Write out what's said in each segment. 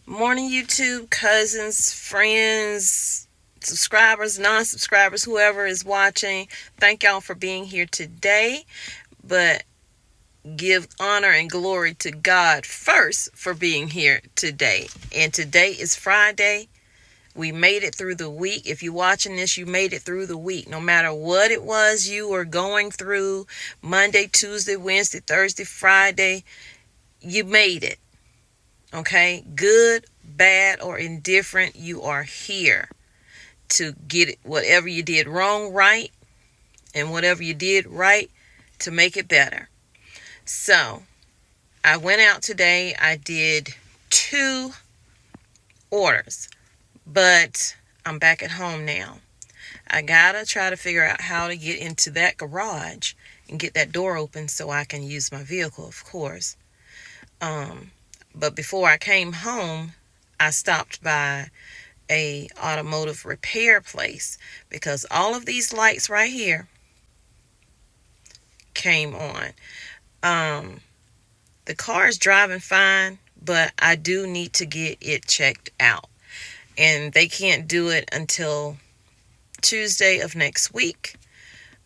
Morning, YouTube, cousins, friends, subscribers, non-subscribers, whoever is watching. Thank y'all for being here today. But give honor and glory to God first for being here today. And today is Friday. We made it through the week. If you're watching this, you made it through the week. No matter what it was you were going through, Monday, Tuesday, Wednesday, Thursday, Friday, you made it. Okay? Good, bad, or indifferent, you are here to get it, whatever you did wrong right, and whatever you did right to make it better. So, I went out today. I did 2 orders, but I'm back at home now. I gotta try to figure out how to get into that garage and get that door open so I can use my vehicle, of course. But before I came home, I stopped by a automotive repair place because all of these lights right here came on. The car is driving fine, but I do need to get it checked out. And they can't do it until Tuesday of next week.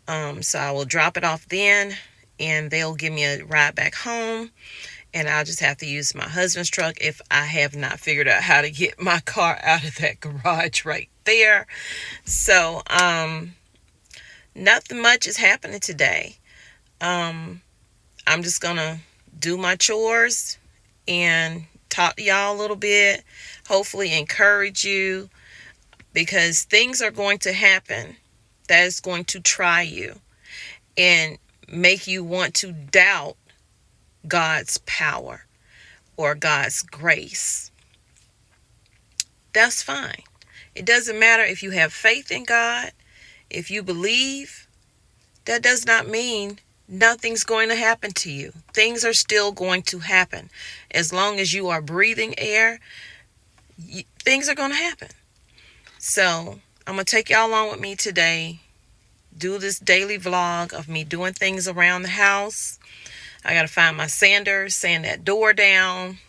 So I will drop it off then, and they'll give me a ride back home. And I'll just have to use my husband's truck if I have not figured out how to get my car out of that garage right there. So, nothing much is happening today. I'm just going to do my chores and talk to y'all a little bit. Hopefully encourage you, because things are going to happen that is going to try you and make you want to doubt God's power or God's grace. That's fine. It doesn't matter if you have faith in God, if you believe. That does not mean nothing's going to happen to you. Things are still going to happen. As long as you are breathing air, things are going to happen. So I'm going to take y'all along with me today. Do this daily vlog of me doing things around the house. I got to find my sander, sand that door down.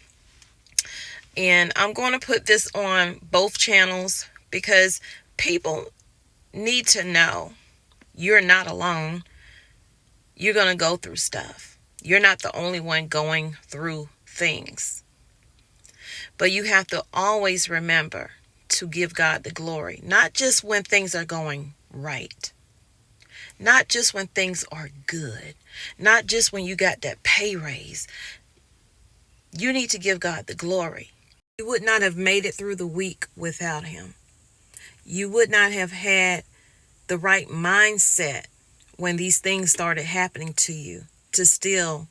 And I'm going to put this on both channels because people need to know you're not alone. You're going to go through stuff. You're not the only one going through things. But you have to always remember to give God the glory. Not just when things are going right. Not just when things are good. Not just when you got that pay raise. You need to give God the glory. You would not have made it through the week without Him. You would not have had the right mindset when these things started happening to you to still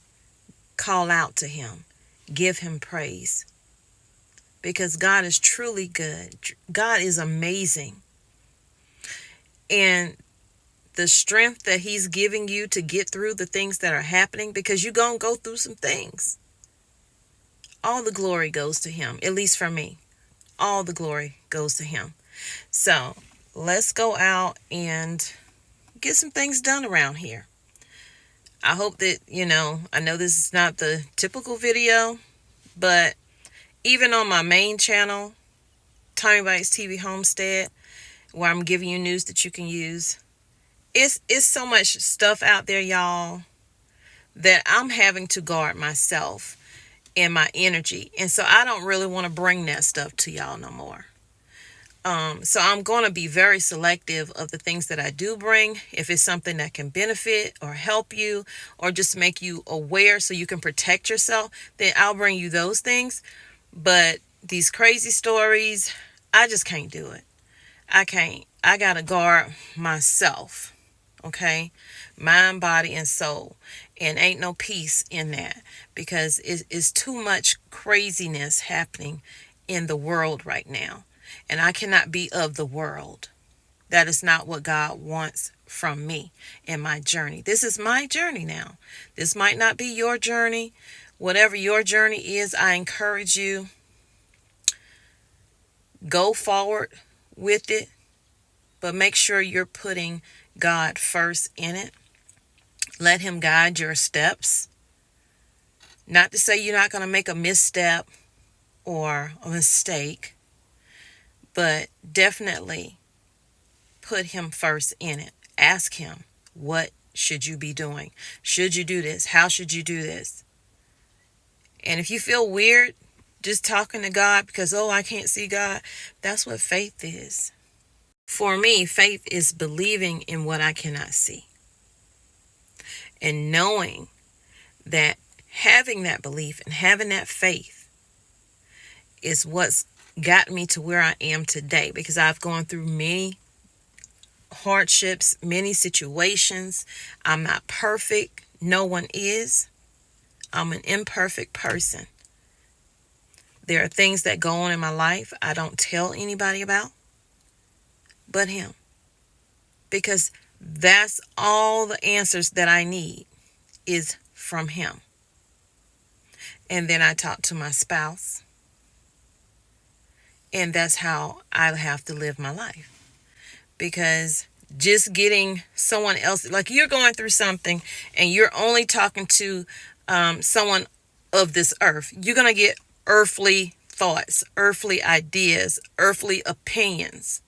call out to Him. Give Him praise. Because God is truly good. God is amazing. And the strength that He's giving you to get through the things that are happening, because you're going to go through some things. All the glory goes to Him, at least for me. All the glory goes to Him. So let's go out and get some things done around here. I hope that, I know this is not the typical video, but even on my main channel, TOMMYBITES TV Homestead, where I'm giving you news that you can use, it's so much stuff out there, y'all, that I'm having to guard myself and my energy. And so I don't really want to bring that stuff to y'all no more. So I'm going to be very selective of the things that I do bring. If it's something that can benefit or help you or just make you aware so you can protect yourself, then I'll bring you those things. But these crazy stories, I just can't do it. I can't. I got to guard myself. Okay? Mind, body, and soul. And ain't no peace in that, because it's too much craziness happening in the world right now. And I cannot be of the world. That is not what God wants from me in my journey. This is my journey now. This might not be your journey. Whatever your journey is, I encourage you, go forward with it, but make sure you're putting God first in it. Let Him guide your steps. Not to say you're not going to make a misstep, or a mistake, but definitely put him first in it. Ask him, what should you be doing? Should you do this? How should you do this? And if you feel weird just talking to God because, oh, I can't see God, that's what faith is. For me, faith is believing in what I cannot see. And knowing that having that belief and having that faith is what's got me to where I am today, because I've gone through many hardships, many situations. I'm not perfect. No one is. I'm an imperfect person. There are things that go on in my life I don't tell anybody about but him, because that's all the answers that I need is from him. And then I talk to my spouse, and that's how I have to live my life. Because just getting someone else, like you're going through something and you're only talking to someone of this earth, you're going to get earthly thoughts, earthly ideas, earthly opinions.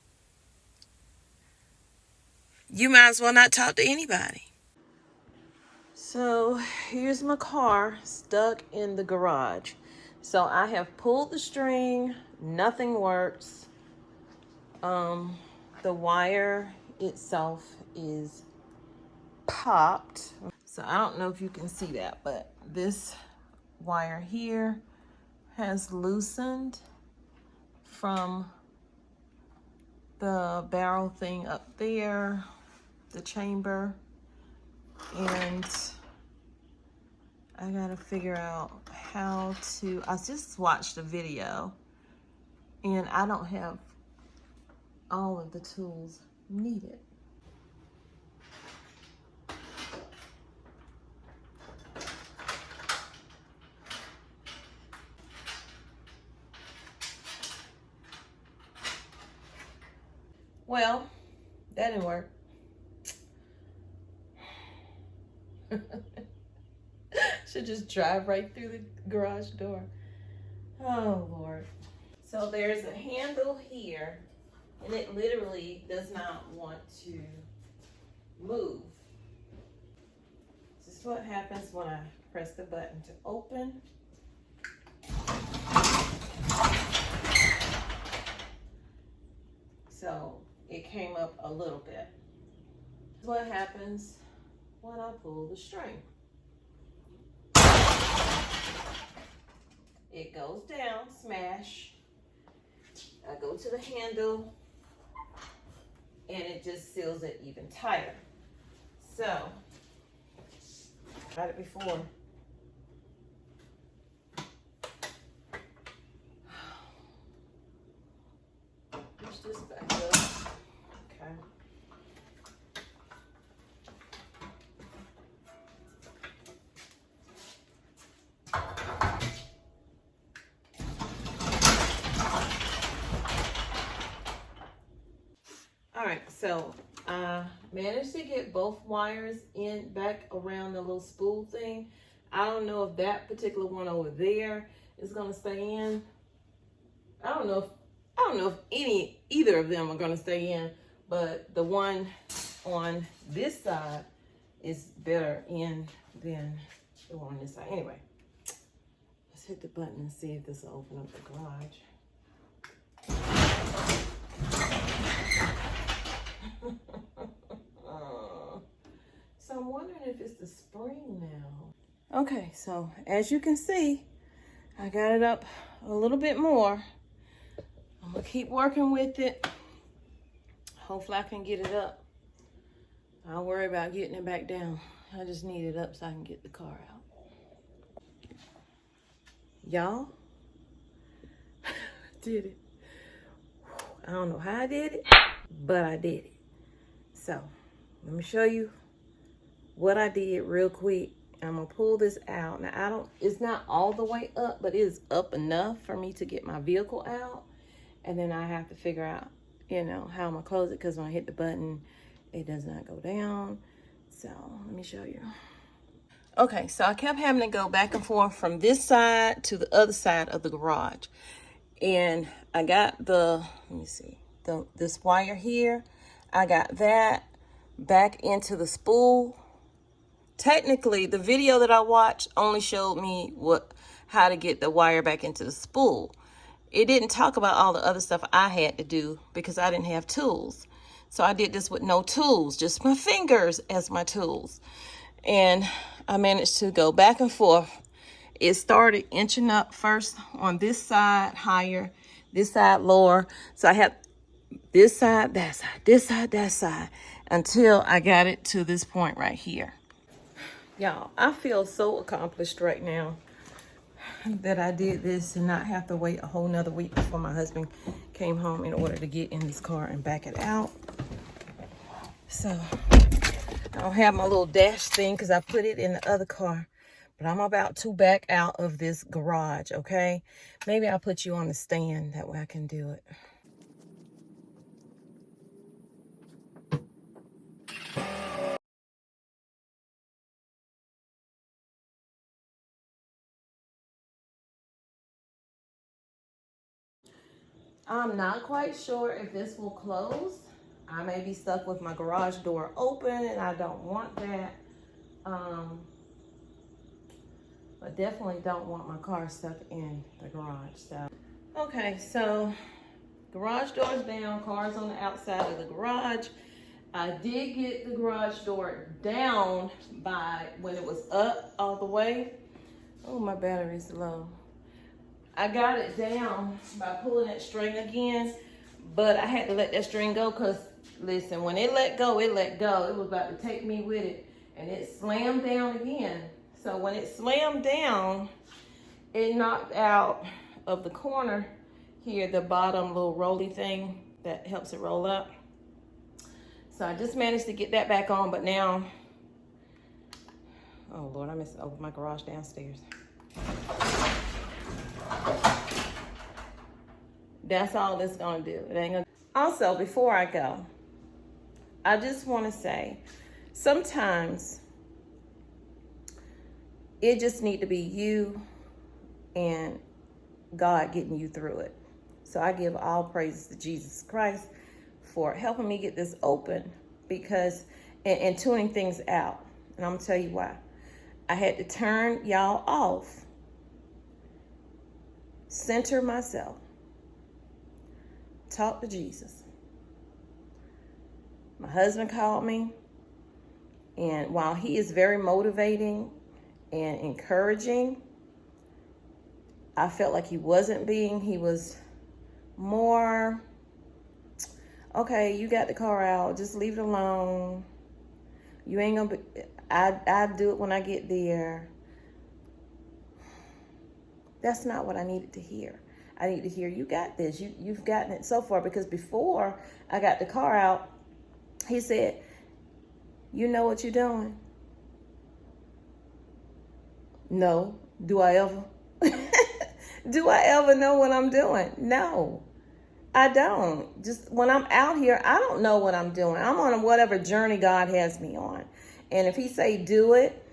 You might as well not talk to anybody. So here's my car stuck in the garage. So I have pulled the string, nothing works. The wire itself is popped. So I don't know if you can see that, but this wire here has loosened from the barrel thing up there, the chamber, and I gotta figure out how to, I just watched a video and I don't have all of the tools needed. Well, that didn't work. Should just drive right through the garage door. Oh, Lord. So there's a handle here, and it literally does not want to move. This is what happens when I press the button to open. So it came up a little bit. This is what happens when I pull the string. It goes down, smash. I go to the handle, and it just seals it even tighter. So, tried it before. Push this back up. Okay. All right, so I managed to get both wires in back around the little spool thing. I don't know if that particular one over there is gonna stay in. I don't know if either of them are gonna stay in, but the one on this side is better in than the one on this side. Anyway, let's hit the button and see if this will open up the garage. So I'm wondering if it's the spring now. Okay, so as you can see, I got it up a little bit more. I'm gonna keep working with it. Hopefully I can get it up. I'll worry about getting it back down. I just need it up so I can get the car out. Y'all, did it. I don't know how I did it, but I did it. So let me show you what I did real quick. I'm gonna pull this out. Now it's not all the way up, but it is up enough for me to get my vehicle out. And then I have to figure out, how I'm gonna close it, because when I hit the button, it does not go down. So let me show you. Okay, so I kept having to go back and forth from this side to the other side of the garage. And I got let me see, this wire here. I got that back into the spool. Technically, the video that I watched only showed me how to get the wire back into the spool. It didn't talk about all the other stuff I had to do because I didn't have tools. So I did this with no tools, just my fingers as my tools. And I managed to go back and forth. It started inching up first on this side higher, this side lower. So I had this side, that side, this side, that side, until I got it to this point right here. Y'all, I feel so accomplished right now that I did this and not have to wait a whole nother week before my husband came home in order to get in this car and back it out. So I don't have my little dash thing because I put it in the other car, but I'm about to back out of this garage, okay? Maybe I'll put you on the stand, that way I can do it. I'm not quite sure if this will close. I may be stuck with my garage door open and I don't want that. But definitely don't want my car stuck in the garage. So, okay, so garage door's down, car's on the outside of the garage. I did get the garage door down by when it was up all the way. Oh, my battery's low. I got it down by pulling that string again, but I had to let that string go because, listen, when it let go, it let go. It was about to take me with it, and it slammed down again. So when it slammed down, it knocked out of the corner here, the bottom little rolly thing that helps it roll up. So I just managed to get that back on, but now, oh Lord, I missed over my garage downstairs. That's all it's gonna do. It ain't gonna. Also, before I go, I just want to say, sometimes it just need to be you and God getting you through it. So I give all praises to Jesus Christ for helping me get this open, because and tuning things out. And I'm gonna tell you why. I had to turn y'all off, center myself, talk to Jesus. My husband called me, and while he is very motivating and encouraging, I felt like he wasn't being. He was more, okay, you got the car out, just leave it alone. You ain't gonna be, I do it when I get there. That's not what I needed to hear. I need to hear, you got this. You've gotten it so far. Because before I got the car out, he said, you know what you're doing? No. Do I ever? Do I ever know what I'm doing? No, I don't. Just when I'm out here, I don't know what I'm doing. I'm on whatever journey God has me on. And if he say do it,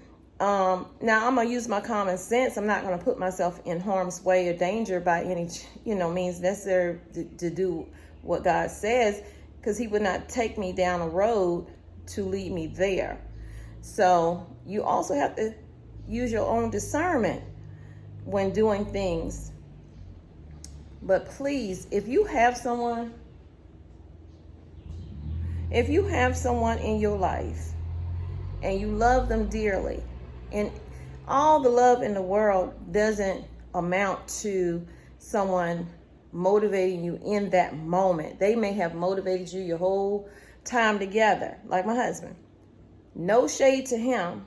now I'm going to use my common sense. I'm not going to put myself in harm's way or danger by any, means necessary to do what God says, because he would not take me down a road to lead me there. So you also have to use your own discernment when doing things. But please, if you have someone in your life and you love them dearly, and all the love in the world doesn't amount to someone motivating you in that moment. They may have motivated you your whole time together, like my husband. No shade to him.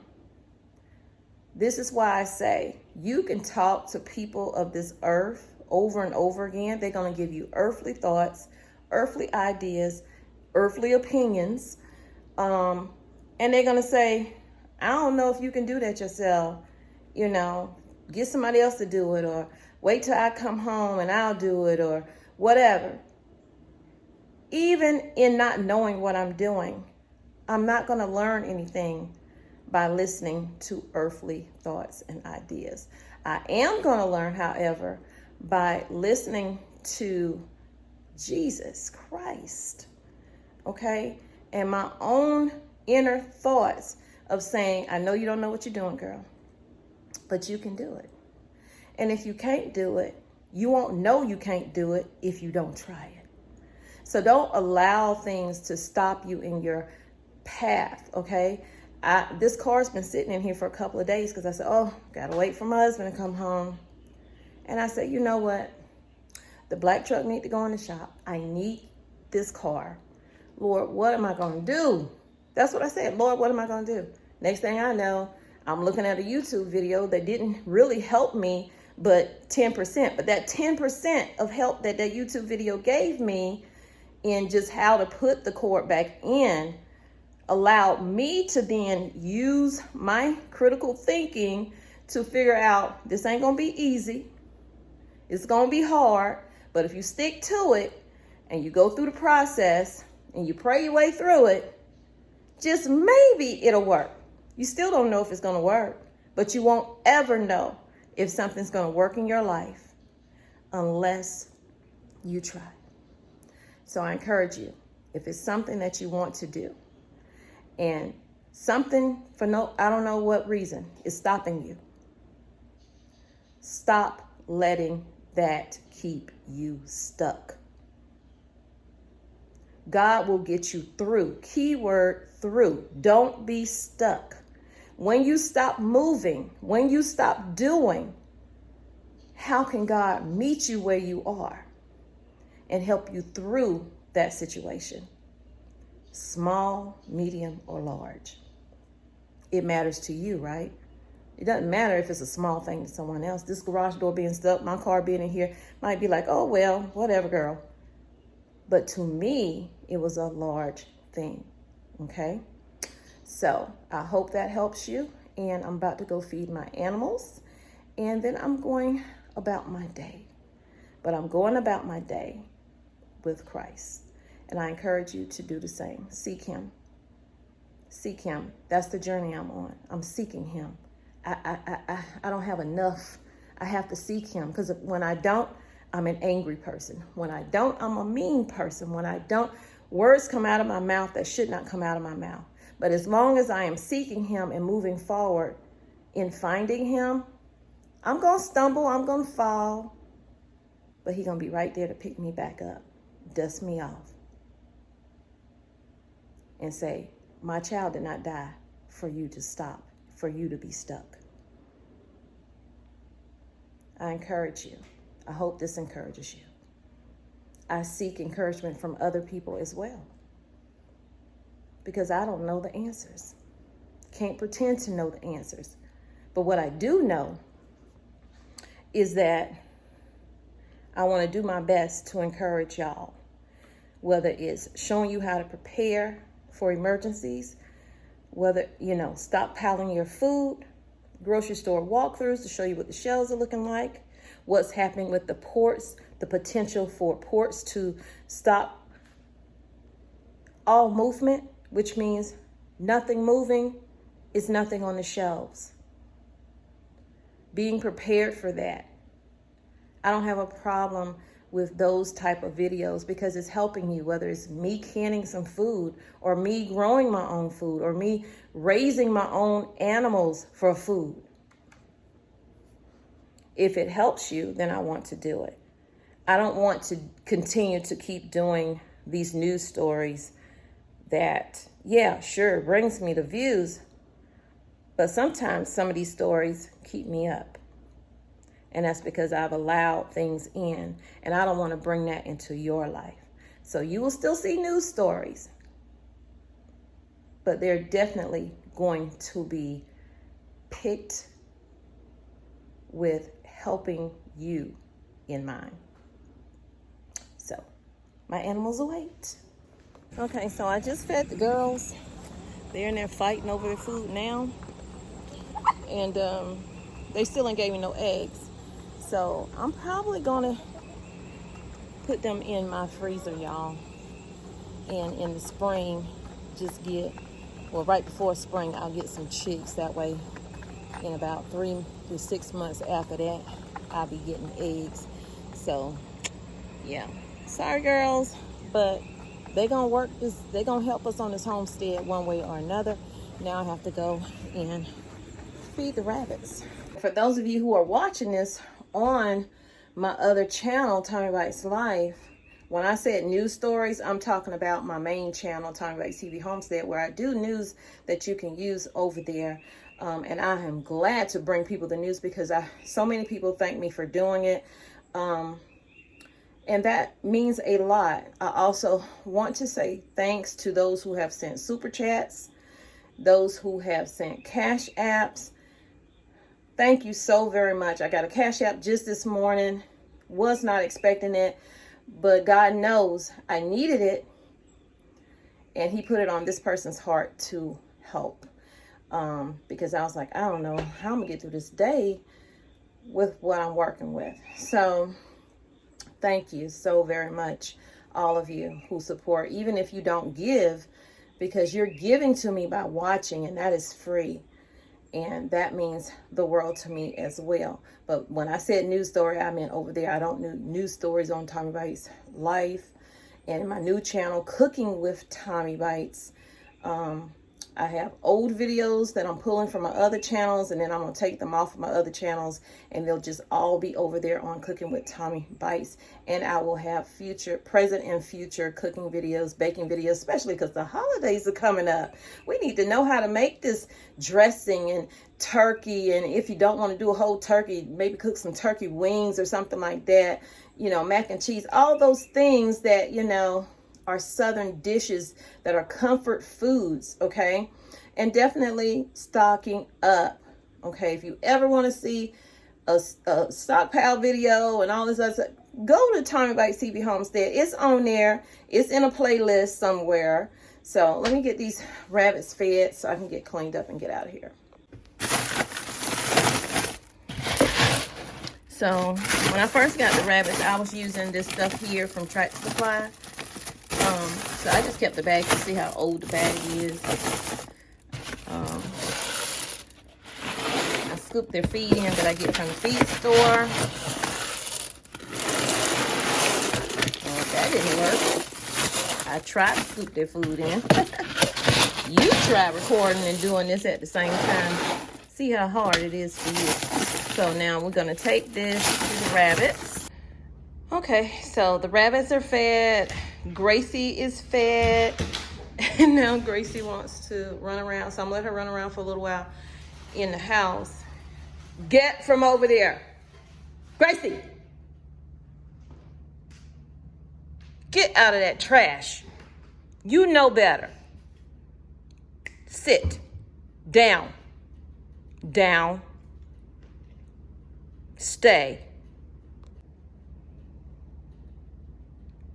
This is why I say you can talk to people of this earth over and over again. They're going to give you earthly thoughts, earthly ideas, earthly opinions. And they're going to say, I don't know if you can do that yourself. Get somebody else to do it, or wait till I come home and I'll do it, or whatever. Even in not knowing what I'm doing, I'm not going to learn anything by listening to earthly thoughts and ideas. I am going to learn, however, by listening to Jesus Christ, okay? And my own inner thoughts of saying, I know you don't know what you're doing, girl, but you can do it. And if you can't do it, you won't know you can't do it if you don't try it. So don't allow things to stop you in your path, okay? This car's been sitting in here for a couple of days because I said, oh, gotta wait for my husband to come home. And I said, you know what? The black truck need to go in the shop. I need this car. Lord, what am I going to do? That's what I said. Lord, what am I going to do? Next thing I know, I'm looking at a YouTube video that didn't really help me, but 10%. But that 10% of help that YouTube video gave me in just how to put the cord back in allowed me to then use my critical thinking to figure out this ain't going to be easy. It's going to be hard. But if you stick to it and you go through the process and you pray your way through it, just maybe it'll work. You still don't know if it's going to work, but you won't ever know if something's going to work in your life unless you try. So I encourage you, if it's something that you want to do and something for I don't know what reason is stopping you, stop letting that keep you stuck. God will get you through. Keyword through. Don't be stuck. When you stop moving, when you stop doing, how can God meet you where you are and help you through that situation? Small, medium, or large. It matters to you, right? It doesn't matter if it's a small thing to someone else. This garage door being stuck, my car being in here, might be like, oh, well, whatever, girl. But to me, it was a large thing, okay? So I hope that helps you. And I'm about to go feed my animals. And then I'm going about my day. But I'm going about my day with Christ. And I encourage you to do the same. Seek him. Seek him. That's the journey I'm on. I'm seeking him. I don't have enough. I have to seek him, because when I don't, I'm an angry person. When I don't, I'm a mean person. When I don't, words come out of my mouth that should not come out of my mouth. But as long as I am seeking him and moving forward in finding him, I'm going to stumble, I'm going to fall, but he's going to be right there to pick me back up, dust me off, and say, my child did not die for you to stop, for you to be stuck. I encourage you. I hope this encourages you. I seek encouragement from other people as well, because I don't know the answers. Can't pretend to know the answers. But what I do know is that I want to do my best to encourage y'all, whether it's showing you how to prepare for emergencies, whether, stockpiling your food, grocery store walkthroughs to show you what the shelves are looking like, what's happening with the ports, the potential for ports to stop all movement, which means nothing moving is nothing on the shelves. Being prepared for that. I don't have a problem with those type of videos because it's helping you, whether it's me canning some food or me growing my own food or me raising my own animals for food. If it helps you, then I want to do it. I don't want to continue to keep doing these news stories that, yeah, sure, brings me the views, but sometimes some of these stories keep me up. And that's because I've allowed things in, and I don't want to bring that into your life. So you will still see news stories, but they're definitely going to be picked with helping you in mind. So my animals await. Okay, so I just fed the girls. They're in there fighting over their food now. And they still ain't gave me no eggs. So I'm probably gonna put them in my freezer, y'all. And in the spring, just get well, right before spring, I'll get some chicks. That way, in about 3 to 6 months after that, I'll be getting eggs. So, yeah. Sorry, girls, but they're going to work this. They're going to help us on this homestead one way or another. Now I have to go and feed the rabbits. For those of you who are watching this on my other channel, Tommy Bites Life, when I said news stories, I'm talking about my main channel, Tommy Bites TV Homestead, where I do news that you can use over there. And I am glad to bring people the news because so many people thank me for doing it. And that means a lot. I also want to say thanks to those who have sent super chats, those who have sent cash apps. Thank you so very much. I got a cash app just this morning. Was not expecting it, but God knows I needed it. And he put it on this person's heart to help. Because I was like, I don't know how I'm gonna get through this day with what I'm working with. So thank you so very much, all of you who support, even if you don't give, because you're giving to me by watching, and that is free. And that means the world to me as well. But when I said news story, I meant over there. I don't do news stories on Tommy Bites Life. And my new channel, Cooking with Tommy Bites. I have old videos that I'm pulling from my other channels, and then I'm going to take them off of my other channels, and they'll just all be over there on Cooking with Tommy Bites. And I will have present and future cooking videos, baking videos, especially because the holidays are coming up. We need to know how to make this dressing and turkey, and if you don't want to do a whole turkey, maybe cook some turkey wings or something like that. You know, mac and cheese, all those things that, you know, are Southern dishes that are comfort foods, okay? And definitely stocking up, okay? If you ever want to see a stockpile video and all this other stuff, go to Tommy Bites TV Homestead. It's on there. It's in a playlist somewhere. So let me get these rabbits fed so I can get cleaned up and get out of here. So when I first got the rabbits, I was using this stuff here from Tractor Supply. So I just kept the bag to see how old the bag is. I scooped their feed in that I get from the feed store. Well, that didn't work. I tried to scoop their food in. You try recording and doing this at the same time. See how hard it is for you. So now we're going to take this to the rabbits. Okay, so the rabbits are fed. Gracie is fed. And now Gracie wants to run around. So I'm going to let her run around for a little while in the house. Get from over there. Gracie. Get out of that trash. You know better. Sit. Down. Down. Stay.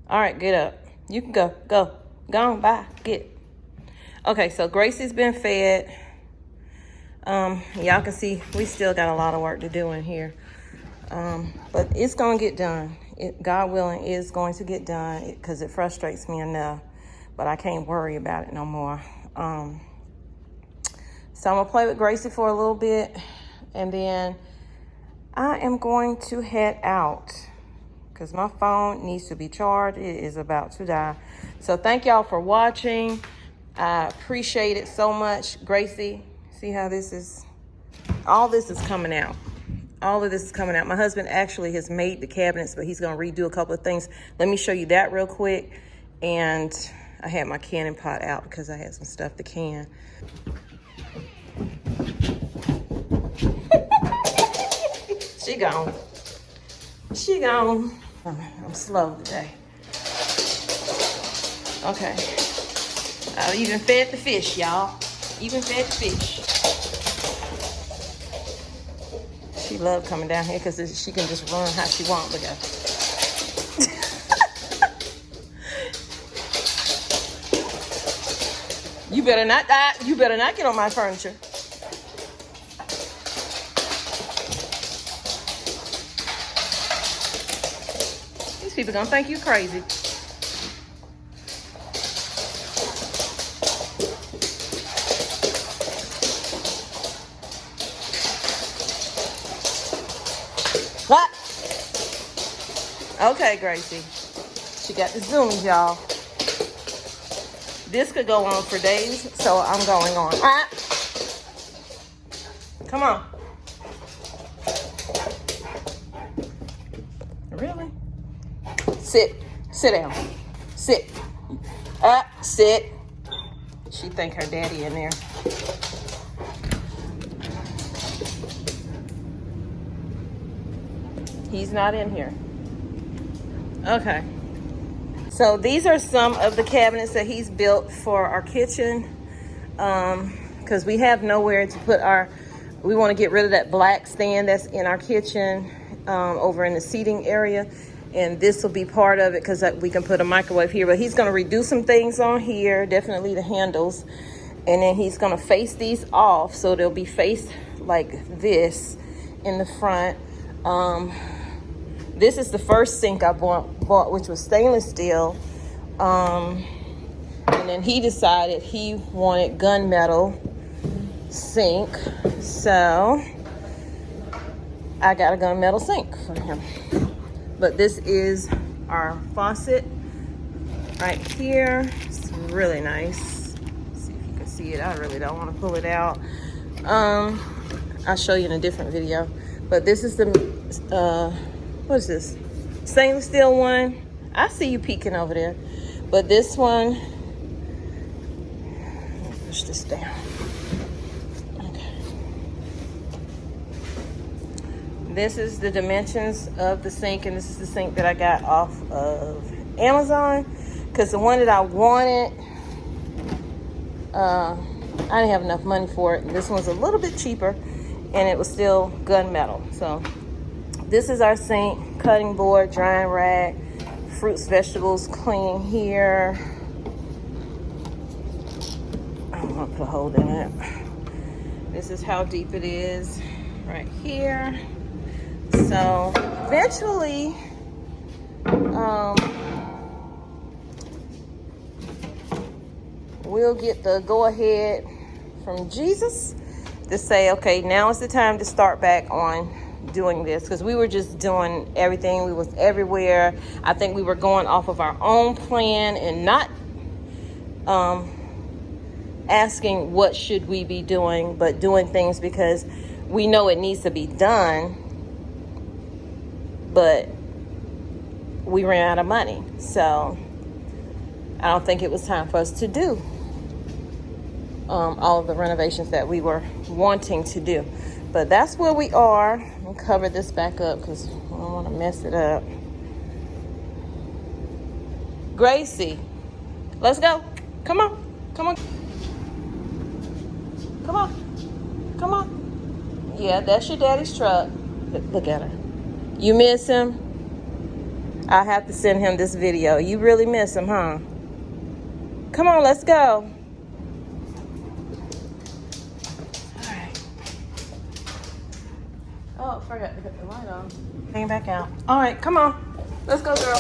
All right, get up. You can go. Go. Go on. Bye. Get. Okay, so Gracie's been fed. Y'all can see we still got a lot of work to do in here. But it's going to get done. God willing, is going to get done because it frustrates me enough. But I can't worry about it no more. So I'm going to play with Gracie for a little bit. And then I am going to head out because my phone needs to be charged. It is about to die. So thank y'all for watching. I appreciate it so much. Gracie, see how this is? All this is coming out. All of this is coming out. My husband actually has made the cabinets, but he's going to redo a couple of things. Let me show you that real quick. And I had my canning pot out because I had some stuff to can. She gone. She gone. I'm slow today. Okay. I even fed the fish, y'all. Even fed the fish. She loved coming down here because she can just run how she wants. Look at her. You better not die. You better not get on my furniture. These people gonna think you crazy. Okay, Gracie. She got the zoomies, y'all. This could go on for days, so I'm going on. All right. Come on. Really? Sit. Sit down. Sit. Sit. She think her daddy in there. He's not in here. Okay. So these are some of the cabinets that he's built for our kitchen. Because we have nowhere to put we want to get rid of that black stand that's in our kitchen over in the seating area. And this will be part of it because we can put a microwave here. But he's going to redo some things on here, definitely the handles. And then he's going to face these off. So they'll be faced like this in the front. This is the first sink I bought, which was stainless steel. And then he decided he wanted gunmetal sink. So I got a gunmetal sink for him. But this is our faucet right here. It's really nice. Let's see if you can see it. I really don't want to pull it out. I'll show you in a different video. But this is the, what is this? Stainless steel one. I see you peeking over there. But this one, push this down. Okay. This is the dimensions of the sink, and this is the sink that I got off of Amazon. Because the one that I wanted, I didn't have enough money for it. This one's a little bit cheaper, and it was still gunmetal. So this is our sink, cutting board, drying rack, fruits, vegetables, cleaning here. I'm gonna put a hole in it. This is how deep it is right here. So eventually, we'll get the go ahead from Jesus to say, okay, now is the time to start back on doing this, because we were just doing everything. We was everywhere. I think we were going off of our own plan and not asking what should we be doing, but doing things because we know it needs to be done, but we ran out of money. So I don't think it was time for us to do all of the renovations that we were wanting to do. But that's where we are. I'll cover this back up because I don't want to mess it up. Gracie, let's go. Come on. Come on. Come on. Come on. Yeah, that's your daddy's truck. Look at her. You miss him? I have to send him this video. You really miss him, huh? Come on, let's go. Oh, forgot to put the light on. Came back out. All right, come on. Let's go, girl.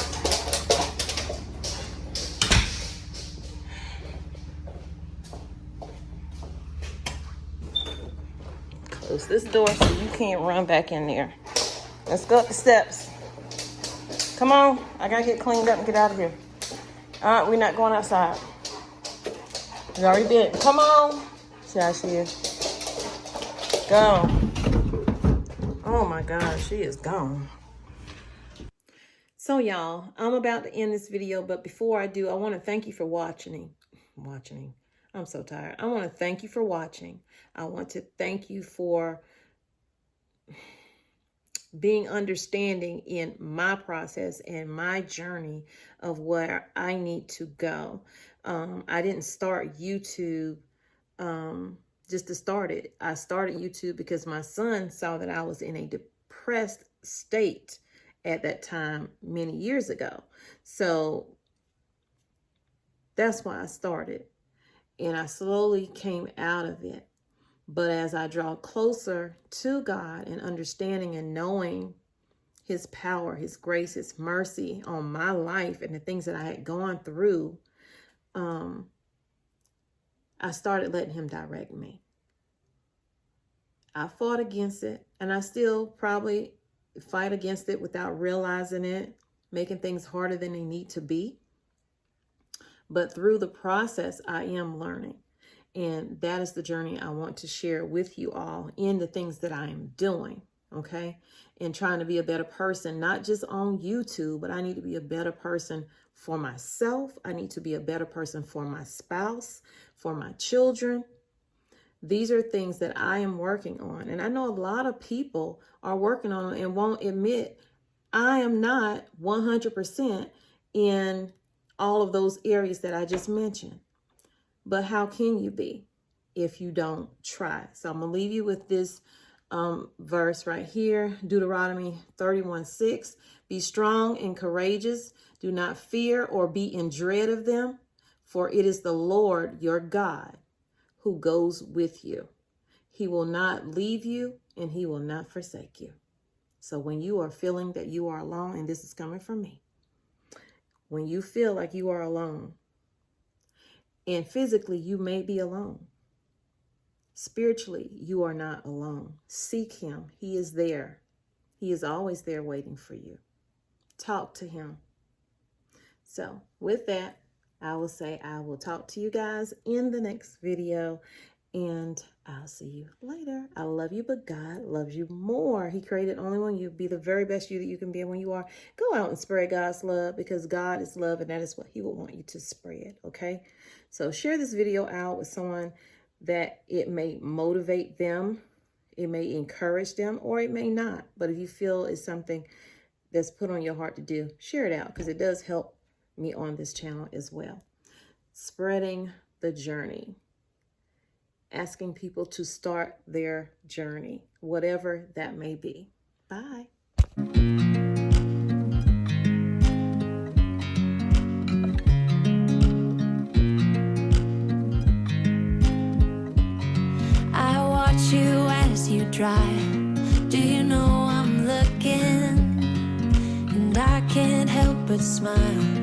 Close this door so you can't run back in there. Let's go up the steps. Come on. I gotta get cleaned up and get out of here. All right, we're not going outside. We already been. Come on. See how she is. Go. Oh my God, she is gone. So y'all, I'm about to end this video, but before I do, I want to thank you for watching. I'm so tired. I want to thank you for watching. I want to thank you for being understanding in my process and my journey of where I need to go. I didn't start YouTube just to start it. I started YouTube because my son saw that I was in a depressed state at that time many years ago. So that's why I started. And I slowly came out of it. But as I draw closer to God and understanding and knowing his power, his grace, his mercy on my life and the things that I had gone through, I started letting him direct me. I fought against it, and I still probably fight against it without realizing it. making things harder than they need to be. But through the process, I am learning. And that is the journey I want to share with you all in the things that I am doing, okay? And trying to be a better person, not just on YouTube, but I need to be a better person for myself. I need to be a better person for my spouse, for my children. These are things that I am working on. And I know a lot of people are working on it and won't admit I am not 100% in all of those areas that I just mentioned. But how can you be if you don't try? So I'm going to leave you with this verse right here, Deuteronomy 31:6. Be strong and courageous. Do not fear or be in dread of them, for it is the Lord your God who goes with you. He will not leave you and he will not forsake you. So when you are feeling that you are alone, and this is coming from me, when you feel like you are alone, and physically you may be alone, spiritually you are not alone. Seek him. He is there. He is always there waiting for you. Talk to him. So with that, I will say I will talk to you guys in the next video, and I'll see you later. I love you, but God loves you more. He created only one you. Be the very best you that you can be when you are. Go out and spread God's love, because God is love, and that is what he will want you to spread, okay? So share this video out with someone that it may motivate them, it may encourage them, or it may not. But if you feel it's something that's put on your heart to do, share it out, because it does help me on this channel as well. Spreading the journey. Asking people to start their journey, whatever that may be. Bye. I watch you as you drive. Do you know I'm looking? And I can't help but smile.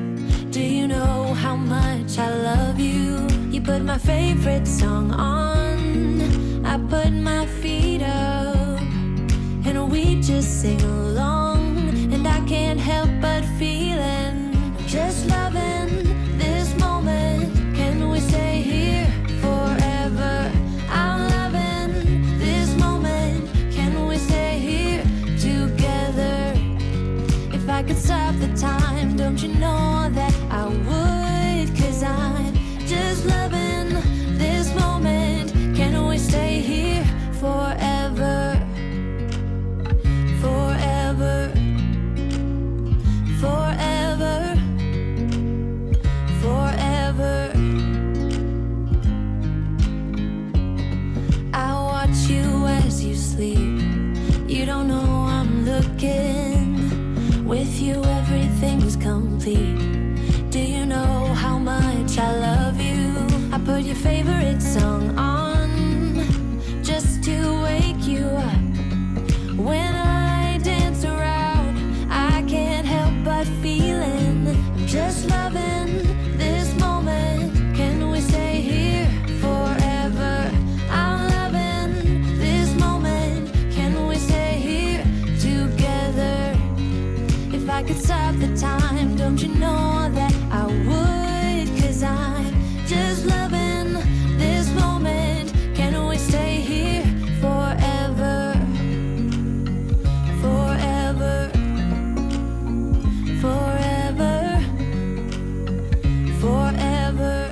Do you know how much I love you? You put my favorite song on, I put my feet up, and we just sing along. And I can't help but feeling, just loving this moment. Can we stay here forever? I'm loving this moment. Can we stay here together? If I could stop the time, don't you know that I would? 'Cause I'm just loving this moment. Can we stay here forever? Forever. Forever. Forever. I watch you as you sleep. You don't know I'm looking. With you everything's complete. Do you know how much I love you? I put your favorite song on, just to wake you up. When I dance around, I can't help but feeling, I'm just loving this moment. Can we stay here forever? I'm loving this moment. Can we stay here together? If I could stop the time, don't you know that I would? 'Cause I'm just loving this moment. Can we stay here forever? Forever. Forever. Forever.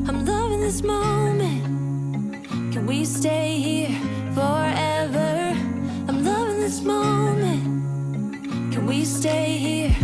I'm loving this moment. Can we stay here forever? I'm loving this moment. Can we stay here